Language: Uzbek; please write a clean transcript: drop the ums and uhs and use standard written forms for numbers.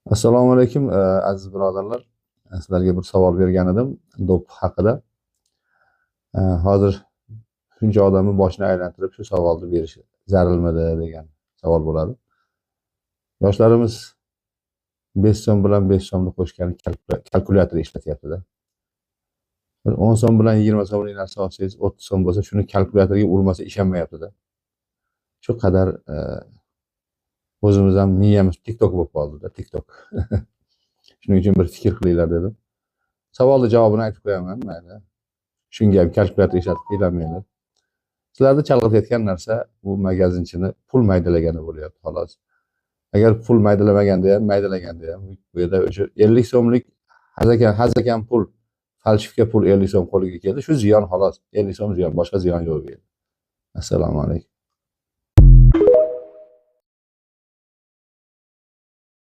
Assalomu alaykum, aziz birodarlar. Sizlarga bir savol bergan edim do'pp haqida. Hozir shuncha odamni boshini aylantirib shu savolni berish zarurmidi degan savol bo'ladi. Yoshlarimiz 5 so'm bilan 5 so'mni qo'shgan kalkulyator ishlatyapti-da. Bir 10 so'm bilan 20 so'mlik narsa olsangiz 30 so'm bo'lsa, shuni kalkulyatorga urmasa ishonmayapti-da. Shu qadar o'zimiz ham miyamiz TikTok bo'lib qoldi-da, TikTok. Shuning uchun bir fikr qilinglar dedim. Savolni javobini aytib qo'yaman, mayli. Shunga ham kalkulyator ishlatib qiynalmanglar. Sizlarni chalg'itayotgan narsa bu magazinchini pul maydalagani bo'lyapti, xolos. Agar pul maydalamaganda ham, bu yerda o'sha 50 so'mlik hazakan pul, falshifka pul 50 so'm qo'liga keldi, shu ziyon xolos. 50 so'm ziyon, boshqa ziyon yo'q bu yerda. Assalomu alaykum.